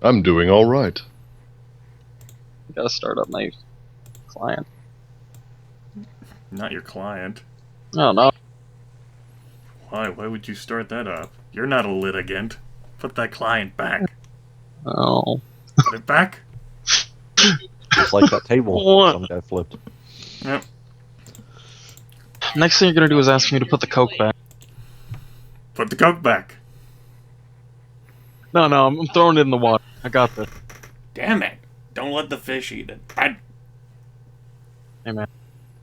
I'm doing all right. Gotta start up my client. Not your client. Oh no. Why? Why would you start that up? You're not a litigant. Put that client back. Oh. Put it back. Just like that table What? some guy flipped. Yep. Next thing you're gonna do is ask me to put the Coke back. Put the Coke back. No, I'm throwing it in the water. I got this. Damn it. Don't let the fish eat it. Bad. Hey man.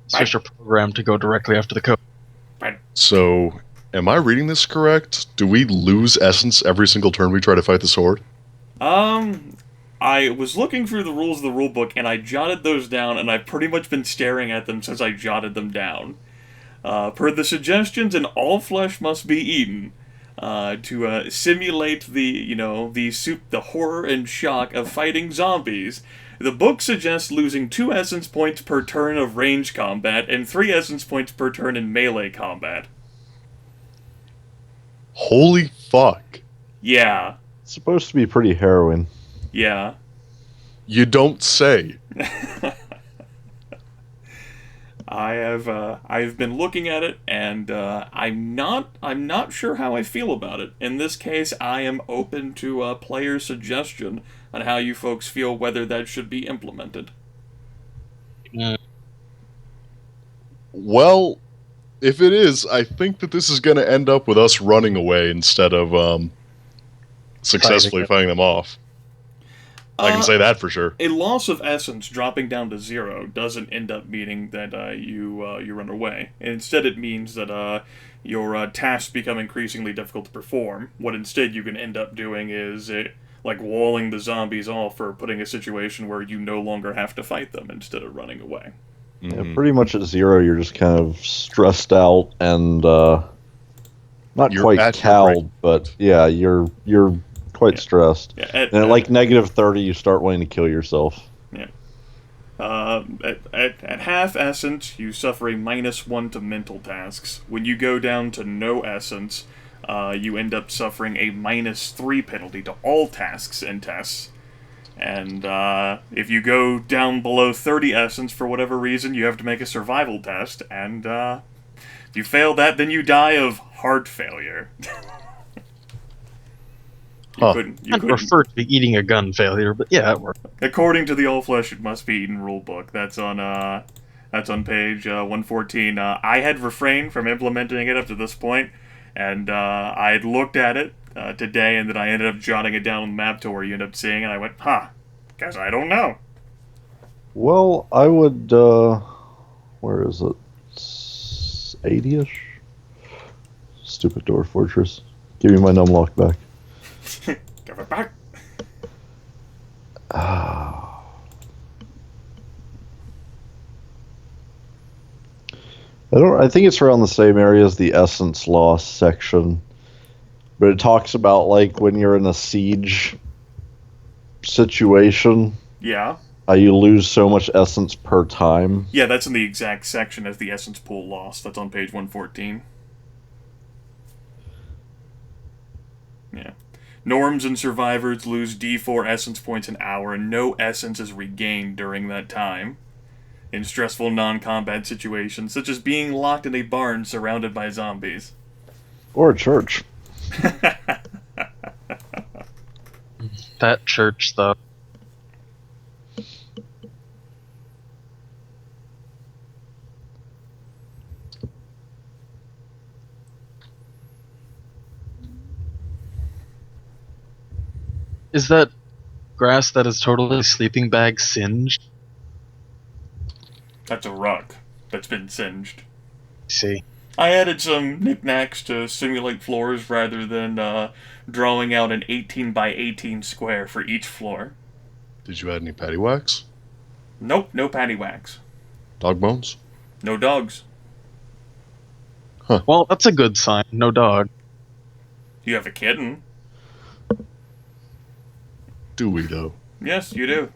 Switch your program to go directly after the Coke. So, am I reading this correct? Do we lose essence every single turn we try to fight the sword? I was looking through the rules of the rulebook, and I jotted those down, and I've pretty much been staring at them since I jotted them down. Per the suggestions, and all flesh must be eaten, to simulate the horror and shock of fighting zombies. The book suggests losing 2 essence points per turn of range combat, and 3 essence points per turn in melee combat. Holy fuck. Yeah. It's supposed to be pretty harrowing. Yeah. You don't say. I've been looking at it, and I'm not sure how I feel about it. In this case, I am open to a player suggestion on how you folks feel whether that should be implemented. Well, if it is, I think that this is going to end up with us running away instead of successfully fighting them off. I can say that for sure. A loss of essence dropping down to 0 doesn't end up meaning that you run away. Instead, it means that your tasks become increasingly difficult to perform. What instead you can end up doing is like walling the zombies off, or putting a situation where you no longer have to fight them instead of running away. Yeah, pretty much at 0, you're just kind of stressed out and not You're quite at your cowed, but yeah, you're quite stressed. Yeah, And at like negative 30, you start wanting to kill yourself. Yeah. At half essence, you suffer a -1 to mental tasks. When you go down to no essence, you end up suffering a -3 penalty to all tasks and tests. And if you go down below 30 essence for whatever reason, you have to make a survival test. And if you fail that, then you die of heart failure. I'd prefer to be eating a gun failure, but yeah, it works. According to the all flesh it must be eaten rulebook, that's on page 114. I had refrained from implementing it up to this point, and I had looked at it today, and then I ended up jotting it down on the map to where you end up seeing it, and I went, guess I don't know. Well, I would, where is it? 80-ish? Stupid door fortress. Give me my numlock back. Give it back. I think it's around the same area as the essence loss section, but it talks about like when you're in a siege situation, Yeah. you lose so much essence per time. Yeah, that's in the exact section as the essence pool loss. That's on page 114. Yeah. Norms and survivors lose D4 essence points an hour, and no essence is regained during that time. In stressful non-combat situations, such as being locked in a barn surrounded by zombies. Or a church. That church stuff. Is that grass that is totally sleeping bag singed? That's a rug that's been singed. See. I added some knickknacks to simulate floors rather than drawing out an 18 by 18 square for each floor. Did you add any patty wax? Nope, no patty wax. Dog bones? No dogs. Well, that's a good sign. No dog. You have a kitten. Do we, though? Yes, you do.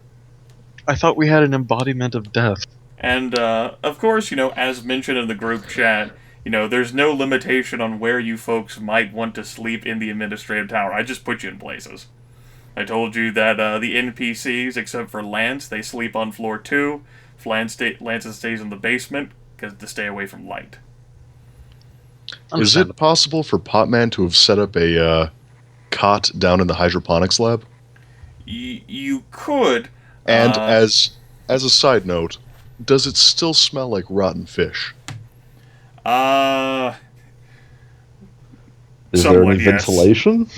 I thought we had an embodiment of death. And, of course, as mentioned in the group chat, there's no limitation on where you folks might want to sleep in the administrative tower. I just put you in places. I told you that the NPCs, except for Lance, they sleep on floor 2. Lance stays in the basement to stay away from light. Is it possible for Potman to have set up a cot down in the hydroponics lab? You could. And as a side note, does it still smell like rotten fish? Is there any ventilation?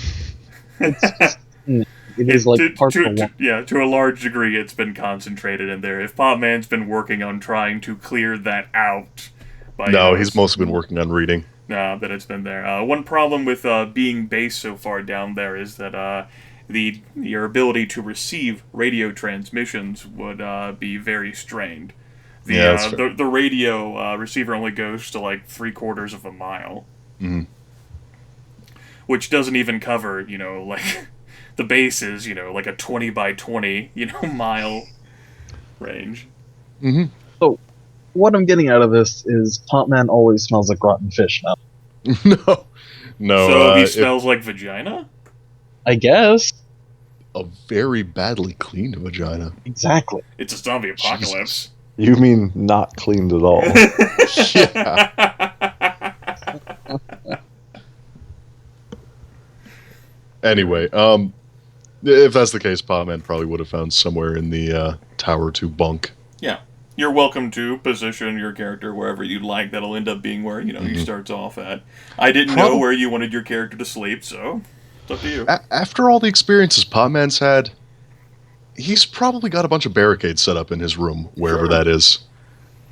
It is like partial. To a large degree, it's been concentrated in there. If Popman's been working on trying to clear that out, he's mostly been working on reading. Nah, that it's been there. One problem with being based so far down there is that your ability to receive radio transmissions would be very strained. The radio receiver only goes to like 3/4 of a mile, which doesn't even cover like the base is like a 20 by 20 mile range. Mm-hmm. So what I'm getting out of this is Potman always smells like rotten fish now. No. So he smells like vagina? I guess. A very badly cleaned vagina. Exactly. It's a zombie apocalypse. You mean not cleaned at all? Yeah. Anyway, if that's the case, Potman probably would have found somewhere in the Tower 2 bunk. Yeah. You're welcome to position your character wherever you'd like. That'll end up being where, he starts off at. I didn't know where you wanted your character to sleep, so it's up to you. After all the experiences Potman's had, he's probably got a bunch of barricades set up in his room, wherever that is.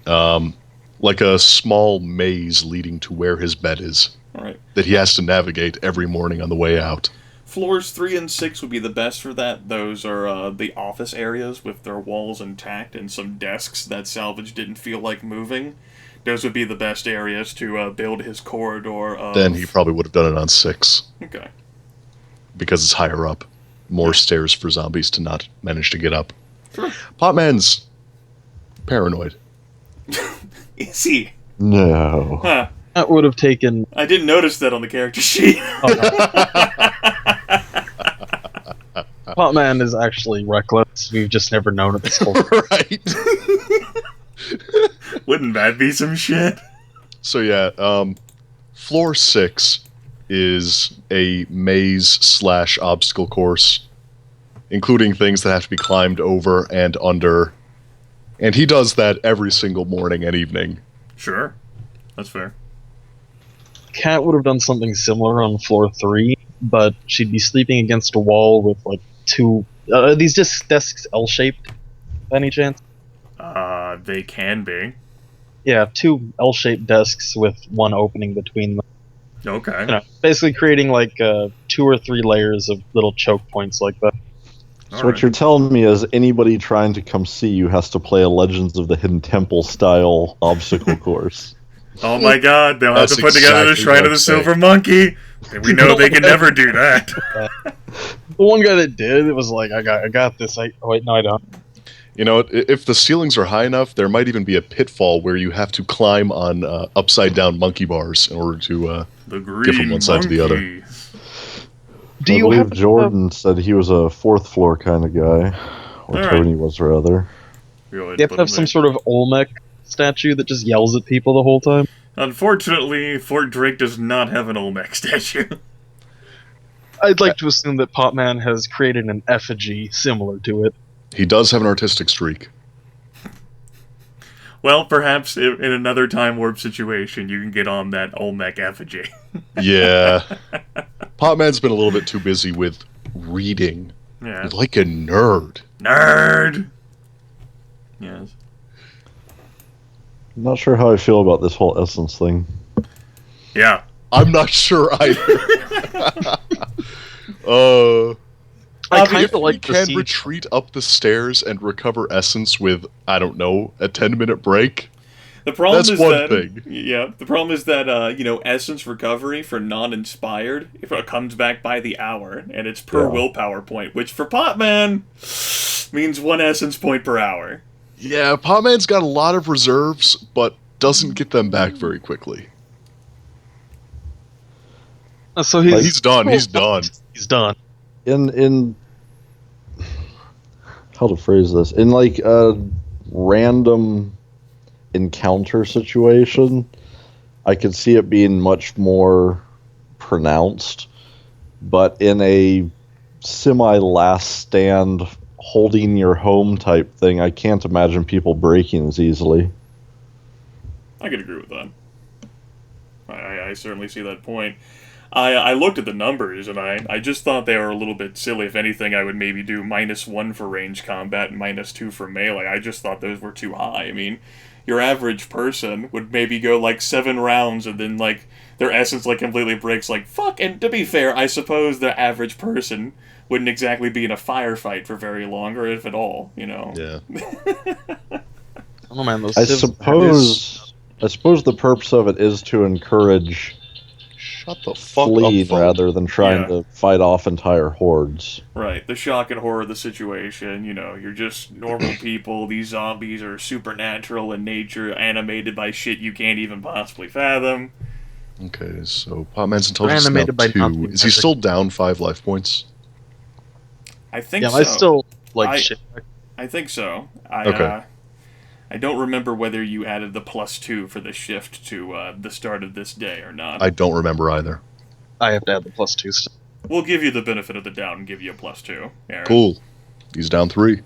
Like a small maze leading to where his bed is. All right. That he has to navigate every morning on the way out. Floors 3 and 6 would be the best for that. Those are the office areas with their walls intact and some desks that Salvage didn't feel like moving. Those would be the best areas to build his corridor of... Then he probably would have done it on 6. Okay. Because it's higher up. More stairs for zombies to not manage to get up. Sure. Potman's paranoid. Is he? No. Huh. That would have taken... I didn't notice that on the character sheet. Potman is actually reckless. We've just never known it before. Right. Wouldn't that be some shit? So yeah, floor 6 is a maze/obstacle course, including things that have to be climbed over and under. And he does that every single morning and evening. Sure. That's fair. Kat would have done something similar on floor 3, but she'd be sleeping against a wall with like 2... these desks L-shaped, by any chance? They can be. Yeah, 2 L-shaped desks with one opening between them. Okay. Basically creating like 2 or 3 layers of little choke points like that. So what you're telling me is anybody trying to come see you has to play a Legends of the Hidden Temple style obstacle course. Oh my god, they'll have to put together the Shrine of the Silver Monkey. And we know they can never do that. The one guy that did, it was like, I got this. Oh wait, no I don't. If the ceilings are high enough, there might even be a pitfall where you have to climb on upside-down monkey bars in order to get from one side to the other. Do I you believe have Jordan said he was a 4th floor kind of guy, or Tony was rather. You have to have some sort of Olmec statue that just yells at people the whole time? Unfortunately, Fort Drake does not have an Olmec statue. I'd like to assume that Potman has created an effigy similar to it. He does have an artistic streak. Well, perhaps in another time warp situation, you can get on that Olmec effigy. Yeah. Potman's been a little bit too busy with reading. Yeah. Like a nerd. Nerd! Yes. I'm not sure how I feel about this whole essence thing. Yeah. I'm not sure either. I kind of like you can retreat up the stairs and recover essence with, I don't know, a 10-minute break. The problem That's is one that, thing. Yeah, the problem is that essence recovery for non-inspired, if it comes back by the hour, and it's per willpower point, which for Potman means 1 essence point per hour. Yeah, Potman's got a lot of reserves, but doesn't get them back very quickly. So he's done. He's done. He's done. In how to phrase this, in like a random encounter situation, I could see it being much more pronounced, but in a semi-last stand holding your home type thing, I can't imagine people breaking as easily. I could agree with that. I certainly see that point. I looked at the numbers, and I just thought they were a little bit silly. If anything, I would maybe do -1 for range combat and -2 for melee. I just thought those were too high. I mean, your average person would maybe go like 7 rounds, and then like their essence like completely breaks. Like fuck. And to be fair, I suppose the average person wouldn't exactly be in a firefight for very long, or if at all. You know. Yeah. Oh man, those I civs- suppose the purpose of it is to encourage Shut the fuck fleeing up, phone. rather than trying to fight off entire hordes. Right, the shock and horror of the situation, you know, you're just normal people, these zombies are supernatural in nature, animated by shit you can't even possibly fathom. Okay, so Potman's intelligence is now Animated by 2. nothing. Is he still down 5 life points? I think Yeah, so. I still like I- shit. I think so. Okay. I don't remember whether you added the +2 for the shift to the start of this day or not. I don't remember either. I have to add the +2 stuff. We'll give you the benefit of the doubt and give you a +2, Aaron. Cool. He's down 3.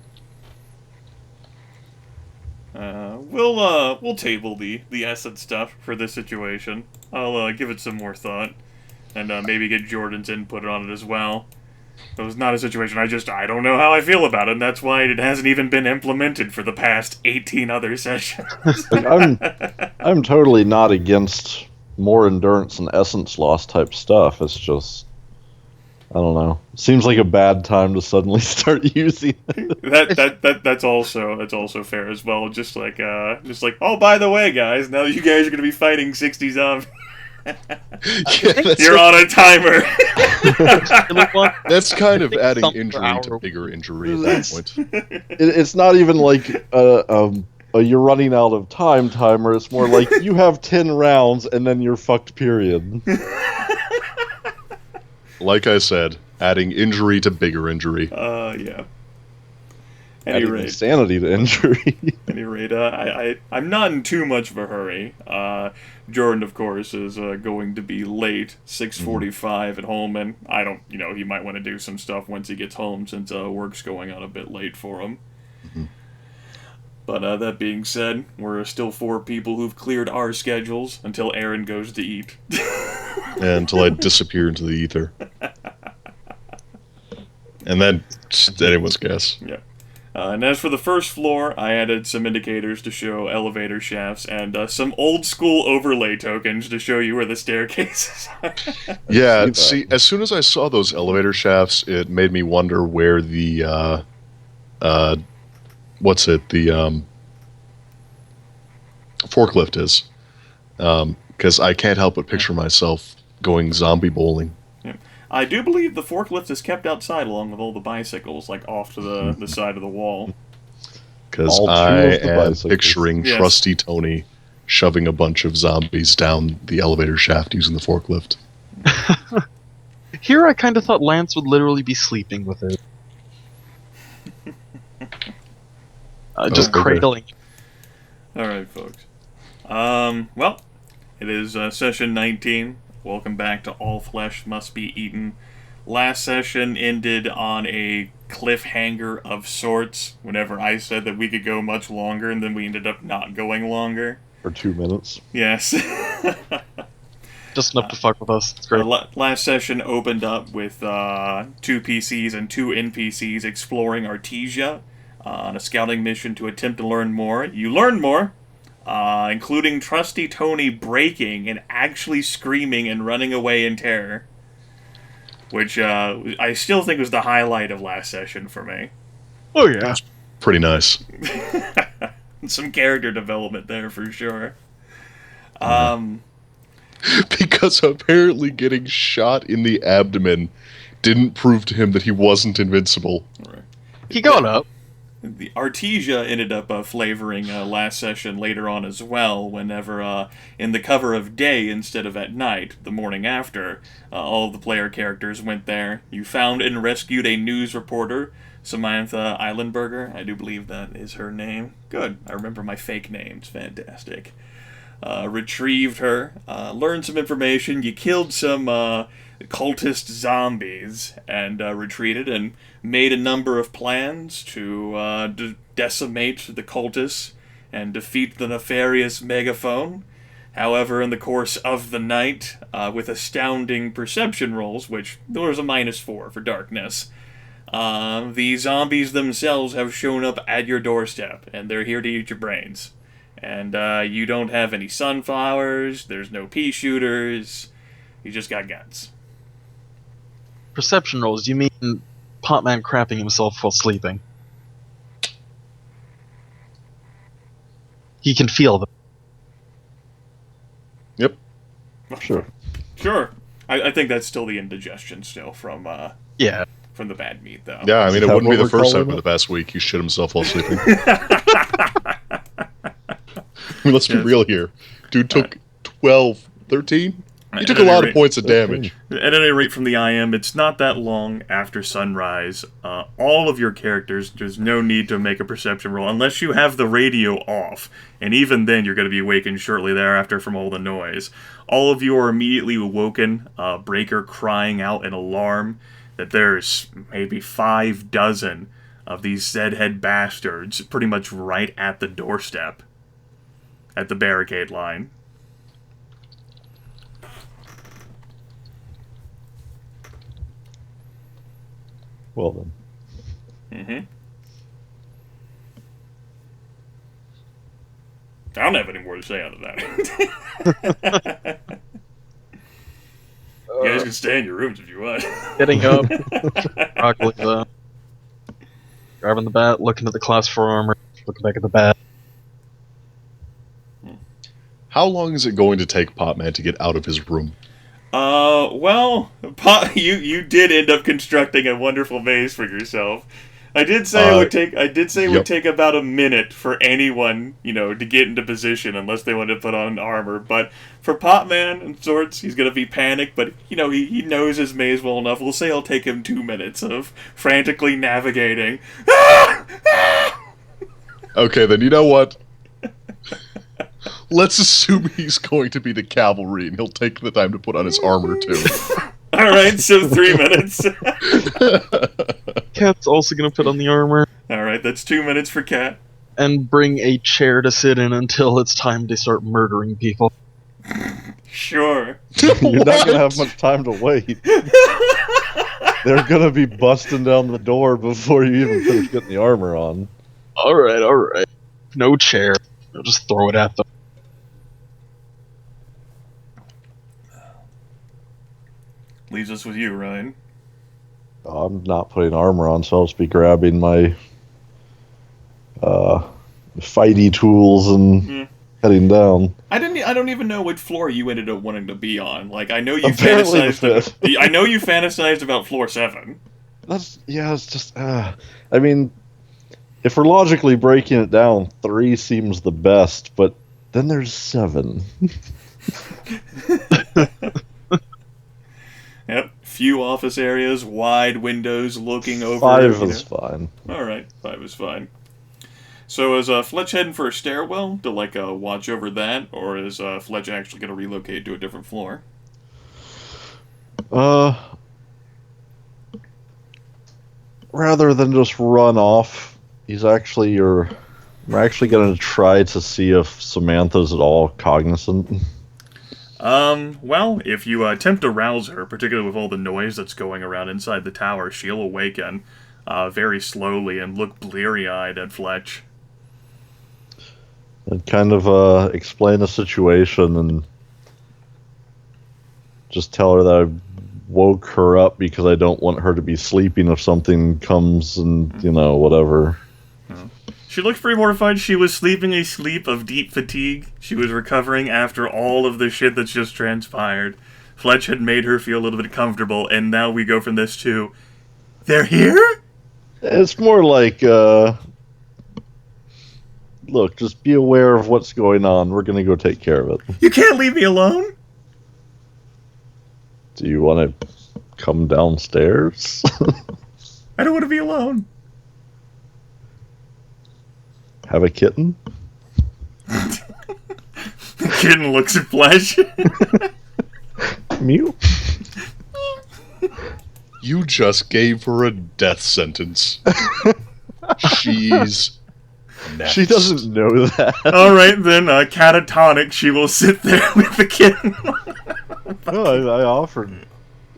We'll table the essence stuff for this situation. I'll give it some more thought, and maybe get Jordan's input on it as well. It was not a situation I don't know how I feel about it, and that's why it hasn't even been implemented for the past 18 other sessions. Like, I'm totally not against more endurance and essence loss type stuff. It's just, I don't know. Seems like a bad time to suddenly start using it. That's also fair as well. Just like oh, by the way, guys, now you guys are gonna be fighting 60 zombies. You're on a timer. That's kind of adding Something injury per to hour. bigger injury at that point. It's not even like a you're running out of time timer. It's more like you have 10 rounds and then you're fucked, period. Like I said, adding injury to bigger injury. Yeah. Adding Anyway, insanity to injury. any rate, I'm not in too much of a hurry. Jordan, of course, is going to be late, 6:45 at home, and I don't, he might want to do some stuff once he gets home since work's going on a bit late for him. But that being said, we're still 4 people who've cleared our schedules until Aaron goes to eat. Until I disappear into the ether. And then, just anyone's guess. Yeah. And as for the first floor, I added some indicators to show elevator shafts and some old school overlay tokens to show you where the staircases are. Yeah, see, as soon as I saw those elevator shafts, it made me wonder where the, forklift is. Because I can't help but picture myself going zombie bowling. I do believe the forklift is kept outside along with all the bicycles, like off to the side of the wall. Because All two I of the am bicycles. picturing Yes. Trusty Tony shoving a bunch of zombies down the elevator shaft using the forklift. Here I kind of thought Lance would literally be sleeping with it. Just okay. cradling. Alright, folks. Well, it is session 19. Welcome back to All Flesh Must Be Eaten. Last session ended on a cliffhanger of sorts, whenever I said that we could go much longer, and then we ended up not going longer. For 2 minutes. Yes. Just enough to fuck with us. It's great. Last session opened up with 2 PCs and 2 NPCs exploring Artesia on a scouting mission to attempt to learn more. You learned more, including Trusty Tony breaking and actually screaming and running away in terror, which I still think was the highlight of last session for me. Oh yeah. Pretty nice. Some character development there for sure. Because apparently getting shot in the abdomen didn't prove to him that he wasn't invincible. He got up. The Artesia ended up flavoring last session later on as well, whenever in the cover of day instead of at night, the morning after, all of the player characters went there. You found and rescued a news reporter, Samantha Islandberger, I do believe that is her name. Good, I remember my fake names, fantastic. Retrieved her, learned some information, you killed some cultist zombies, and retreated and made a number of plans to decimate the cultists and defeat the nefarious megaphone. However, in the course of the night, with astounding perception rolls, which there was a -4 for darkness, the zombies themselves have shown up at your doorstep, and they're here to eat your brains. And you don't have any sunflowers, there's no pea shooters, you just got guns. Perception rolls, you mean Potman crapping himself while sleeping? He can feel them. Yep. Sure. Sure. I think that's still the indigestion still from Yeah. from the bad meat, though. Yeah, I mean, it Is that wouldn't be what the we're first time calling in it? the past week he shit himself while sleeping. I mean, let's be Yes. real here. Dude took 12, 13? He At took a any lot of rate- points of damage. At any rate, from the IM, it's not that long after sunrise. All of your characters, there's no need to make a perception roll unless you have the radio off, and even then you're going to be awakened shortly thereafter from all the noise. All of you are immediately awoken, Breaker crying out in alarm that there's maybe 5 dozen of these Zedhead bastards pretty much right at the doorstep, at the barricade line. Well then. Mm-hmm. I don't have any more to say out of that. You guys can stay in your rooms if you want. Getting up, broccoli, grabbing the bat, looking at the class 4 armor, looking back at the bat. How long is it going to take Potman to get out of his room? Well, you did end up constructing a wonderful maze for yourself. I did say it would take. I did say it would take about a minute for anyone, to get into position, unless they wanted to put on armor. But for Potman and sorts, he's gonna be panicked. But he knows his maze well enough. We'll say it'll take him 2 minutes of frantically navigating. Okay, then you know what? Let's assume he's going to be the cavalry, and he'll take the time to put on his armor, too. All right, so 3 minutes. Cat's also gonna put on the armor All right, that's 2 minutes for Cat. and bring a chair to sit in until it's time to start murdering people. Sure. You're not gonna have much time to wait. They're gonna be busting down the door before you even finish getting the armor on. Alright. No chair. I'll just throw it at them. Leaves us with you, Ryan. I'm not putting armor on, so I'll just be grabbing my fighty tools and heading down. I don't even know what floor you ended up wanting to be on. Like, I know you Apparently the fantasized. fifth. I know you fantasized about floor 7. It's just. I mean, if we're logically breaking it down, 3 seems the best, but then there's 7. Yep. Few office areas, wide windows looking over. 5 is fine. All right, 5 is fine. So is Fletch heading for a stairwell to watch over that, or is Fletch actually going to relocate to a different floor? Rather than just run off, we're actually going to try to see if Samantha's at all cognizant. Well, if you attempt to rouse her, particularly with all the noise that's going around inside the tower, she'll awaken very slowly and look bleary-eyed at Fletch. And kind of explain the situation and just tell her that I woke her up because I don't want her to be sleeping if something comes and, whatever. She looked pretty mortified. She was sleeping a sleep of deep fatigue. She was recovering after all of the shit that's just transpired. Fletch had made her feel a little bit comfortable, and now we go from this to, they're here? It's more like, look, just be aware of what's going on. We're going to go take care of it. You can't leave me alone? Do you want to come downstairs? I don't want to be alone. have a kitten? The kitten looks at Flesh. Mew. You just gave her a death sentence. She's next. She doesn't know that. All right, then, catatonic, she will sit there with the kitten. No, I offered.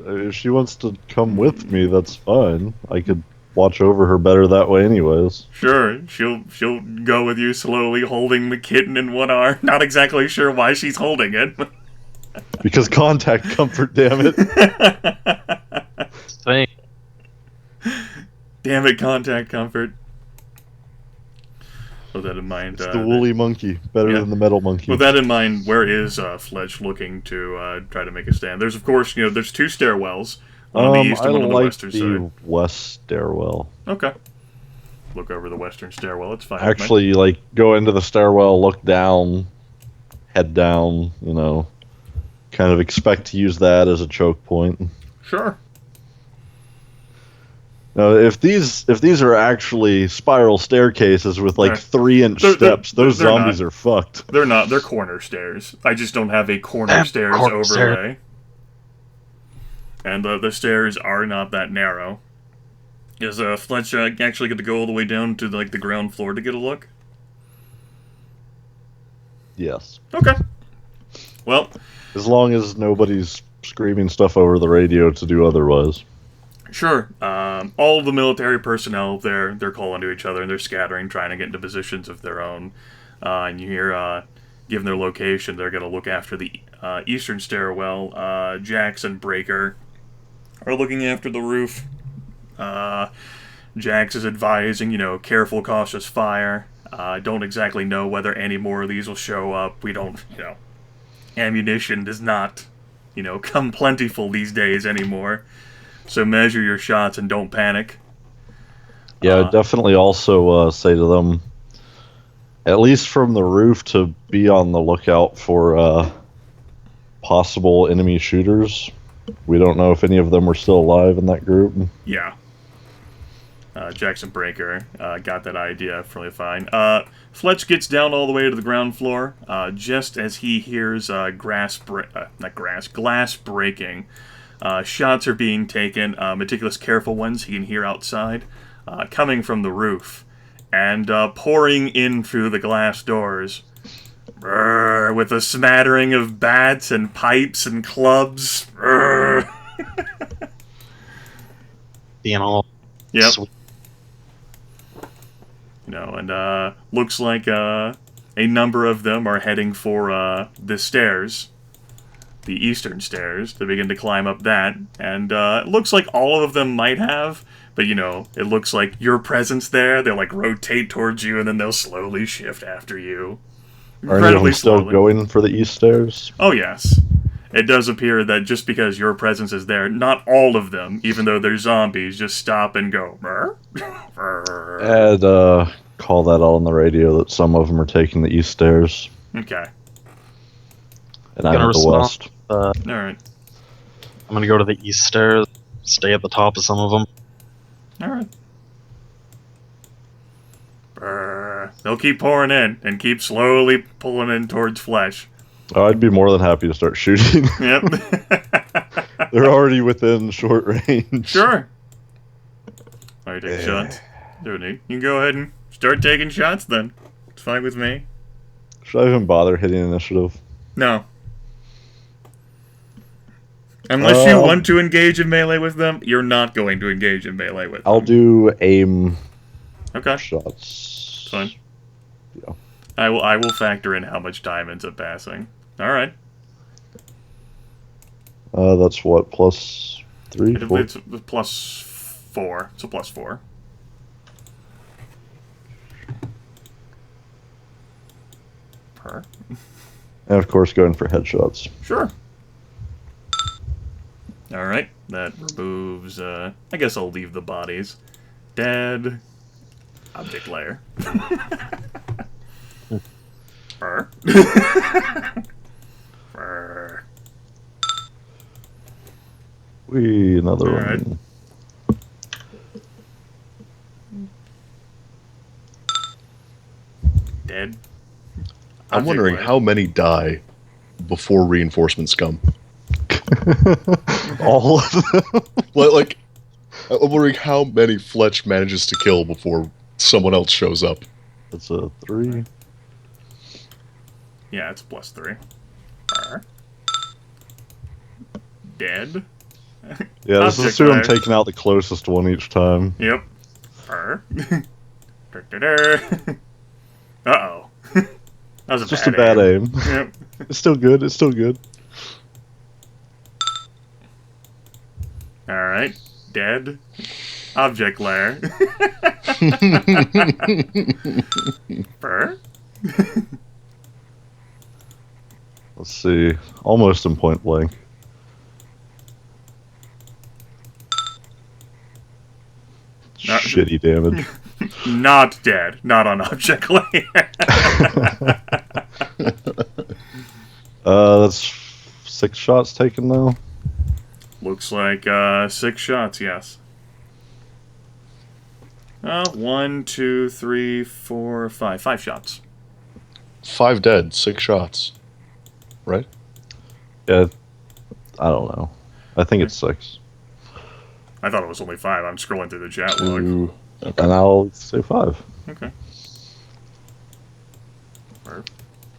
If she wants to come with me, that's fine. I could watch over her better that way, anyways. Sure, she'll go with you slowly, holding the kitten in one arm. Not exactly sure why she's holding it. Because contact comfort, damn it. Thing. Damn it, contact comfort. With that in mind, It's the woolly monkey, better yeah. than the metal monkey. With that in mind, where is Fletch looking to try to make a stand? There's, of course, there's two stairwells. One on the east and one on the western side. West stairwell. Okay. Look over the western stairwell. It's fine. Actually, like, go into the stairwell, look down, head down, kind of expect to use that as a choke point. Sure. Now, if these are actually spiral staircases with like 3-inch steps, those zombies are fucked. They're not. They're corner stairs. I just don't have a corner stairs overlay. And the stairs are not that narrow. Is Fletch actually going to go all the way down to like the ground floor to get a look? Yes. Okay. Well, as long as nobody's screaming stuff over the radio to do otherwise. Sure. All of the military personnel, they're calling to each other and they're scattering, trying to get into positions of their own. And you hear, given their location, they're going to look after the eastern stairwell. Jax and Breaker are looking after the roof. Jax is advising, careful, cautious fire. Don't exactly know whether any more of these will show up. We don't, ammunition does not, come plentiful these days anymore. So measure your shots and don't panic. Yeah, I'd definitely also say to them, at least from the roof, to be on the lookout for possible enemy shooters. We don't know if any of them are still alive in that group. Yeah. Jackson Breaker got that idea really fine. Fletch gets down all the way to the ground floor just as he hears glass breaking. Shots are being taken, meticulous, careful ones he can hear outside, coming from the roof, and pouring in through the glass doors, with a smattering of bats and pipes and clubs. Being all Yep. sweet. And looks like a number of them are heading for the stairs. The eastern stairs, to begin to climb up that, and it looks like all of them might have, but it looks like your presence there, they'll like rotate towards you and then they'll slowly shift after you. Are any of them still going for the east stairs? Oh yes. It does appear that just because your presence is there, not all of them, even though they're zombies, just stop and go. And call that out on the radio that some of them are taking the east stairs. Okay. And I'm at the west. Alright. I'm gonna go to the east stairs, stay at the top of some of them. Alright. They'll keep pouring in, and keep slowly pulling in towards Flesh. Oh, I'd be more than happy to start shooting. Yep. They're already within short range. Sure. Alright, take shots. Don't need. You can go ahead and start taking shots then. It's fine with me. Should I even bother hitting initiative? No. Unless you want to engage in melee with them, you're not going to engage in melee with them. I'll do aim It's shots. fine. Yeah. I will factor in how much time ends up passing. Alright. That's what, plus 3? It's plus 4. It's a plus 4. Per. And of course, going for headshots. Sure. Alright, that removes, I guess I'll leave the bodies. Dead. Object layer. Brr. Brr. Another Alright. one. Dead. I'm wondering how many die before reinforcements come. All of them. Like, I'm wondering how many Fletch manages to kill before someone else shows up. That's a 3. Yeah, it's +3. Dead. Yeah, this is Object who I'm layer. taking out the closest one each time. Yep. Uh-oh. That was Just a bad aim. Yep. It's still good. It's still good. Alright. Dead. Object layer. Burr. Let's see. Almost in point blank. Shitty damage. Not dead. Not on object layer. That's 6 shots taken now. Looks like 6 shots, yes. 1, 2, 3, 4, 5. 5 shots. 5 dead, 6 shots. Right? Yeah, I don't know. I think it's 6. I thought it was only 5. I'm scrolling through the chat log. Ooh. And I'll say 5. Okay.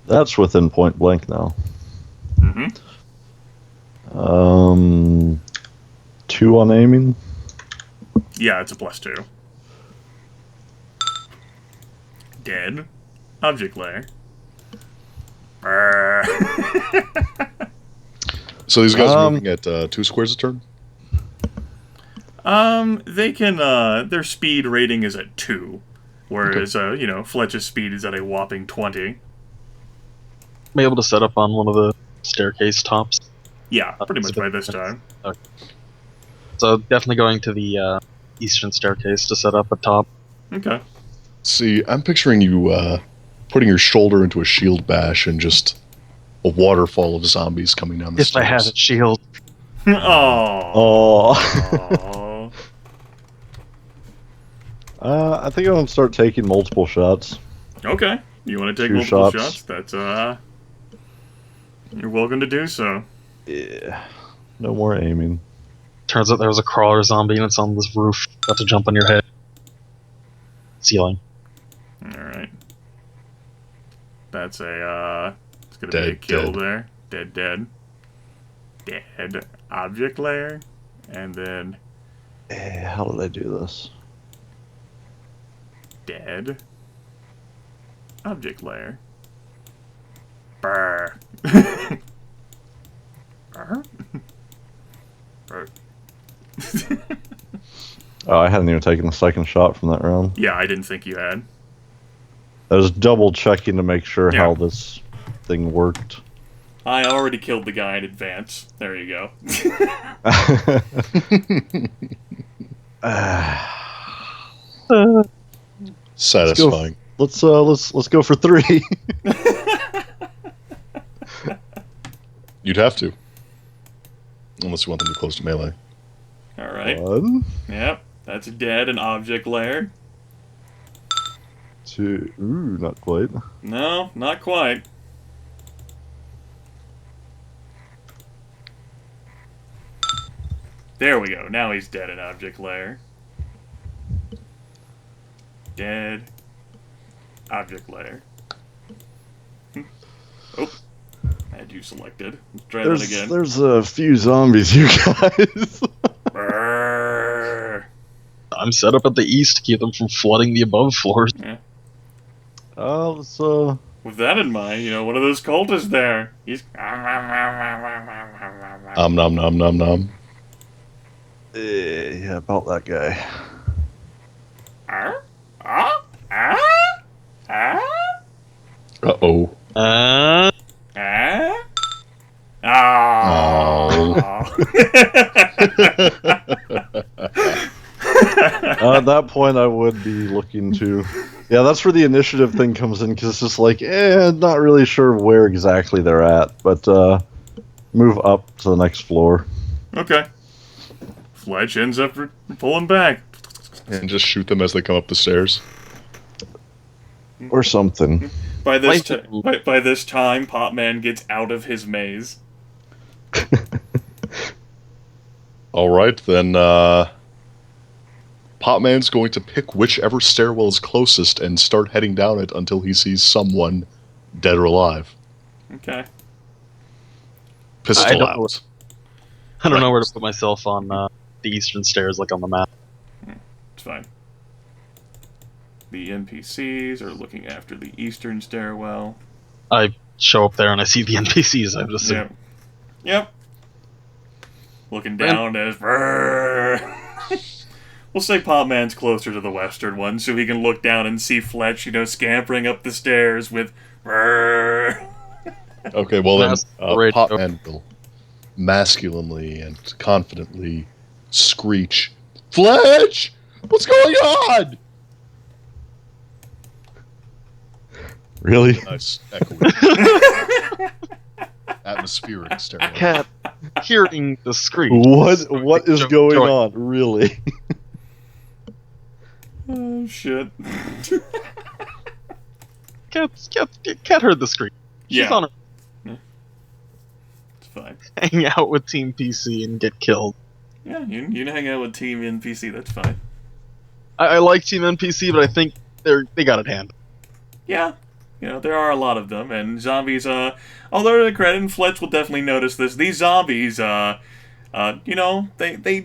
That's within point blank now. Mm-hmm. 2 on aiming. Yeah, it's a +2. Dead. Object layer. Brr. So these guys are moving at 2 squares a turn? They can, their speed rating is at 2. Whereas, you know, Fletch's speed is at a whopping 20. Be able to set up on one of the staircase tops. Yeah, pretty much by this time. Okay. So definitely going to the eastern staircase to set up a top. Okay. See, I'm picturing you putting your shoulder into a shield bash and just a waterfall of zombies coming down the If stairs. I had a shield. Oh. I think I'm gonna start taking multiple shots. Okay. You want to take 2 multiple shots. shots? That's, you're welcome to do so. Yeah. No more aiming. Turns out there was a crawler zombie and it's on this roof. About to jump on your head. Ceiling. Alright. That's a, it's gonna Dead, be a kill dead. there. Dead, dead. Dead object layer. And then How did I do this? dead object layer. Brr. Brr. Brr. Oh, I hadn't even taken the second shot from that round. Yeah, I didn't think you had. I was double checking to make sure Yeah. how this thing worked. I already killed the guy in advance. There you go. Satisfying. Let's go for 3. You'd have to. Unless you want them to be close to melee. Alright. 1, Yep. That's dead, an object layer. 2. Ooh, not quite. No, not quite. There we go. Now he's dead, an object layer. Dead. Object layer. Oh. Had you selected. Let's try that again. There's a few zombies, you guys. Brrr. I'm set up at the east to keep them from flooding the above floors. Let's With that in mind, you know, one of those cultists there. He's. Nom nom nom nom. yeah, about that guy. Uh-oh. At that point, I would be looking to. Yeah, that's where the initiative thing comes in, because it's just like, not really sure where exactly they're at, but move up to the next floor. Okay. Fletch ends up pulling back. And just shoot them as they come up the stairs. or something. By this time, Popman gets out of his maze. All right, then. Popman's going to pick whichever stairwell is closest and start heading down it until he sees someone dead or alive. Okay. Pistol out. I don't know where to put myself on the eastern stairs, like on the map. It's fine. The NPCs are looking after the eastern stairwell. I show up there and I see the NPCs. I just assume. Yep. Looking down as. We'll say Popman's closer to the western one, so he can look down and see Fletch, scampering up the stairs with. Okay, well then, Popman will masculinely and confidently screech, "Fletch! What's going on?" Really? Nice echoing. Atmospheric stereo. Cat hearing the screech. What is going on? Really? Oh, shit. Cat heard the screech. She's on her. It's fine. Hang out with Team PC and get killed. Yeah, you can hang out with Team NPC, that's fine. I like Team NPC, but I think they got it handled. Yeah. There are a lot of them, and zombies, although to credit, and Fletch will definitely notice this, these zombies, they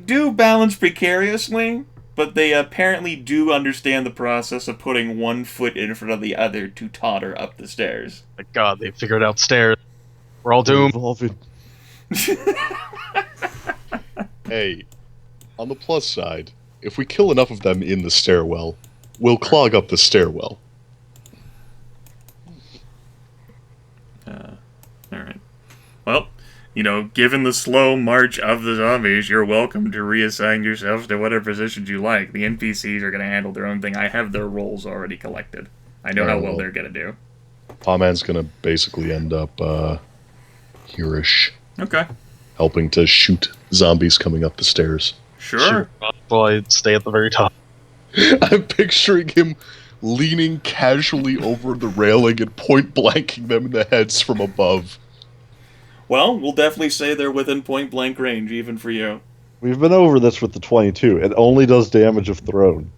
do balance precariously, but they apparently do understand the process of putting one foot in front of the other to totter up the stairs. My God, they figured out stairs. We're all doomed. Hey, on the plus side, if we kill enough of them in the stairwell, we'll clog up the stairwell. Alright. Well, given the slow march of the zombies, you're welcome to reassign yourselves to whatever positions you like. The NPCs are going to handle their own thing. I have their roles already collected. I know how well they're going to do. Popman's going to basically end up here-ish. Okay. Helping to shoot zombies coming up the stairs. Sure. Well, I'd stay at the very top. I'm picturing him leaning casually over the railing and point-blanking them in the heads from above. Well, we'll definitely say they're within point-blank range, even for you. We've been over this with the 22. It only does damage if thrown.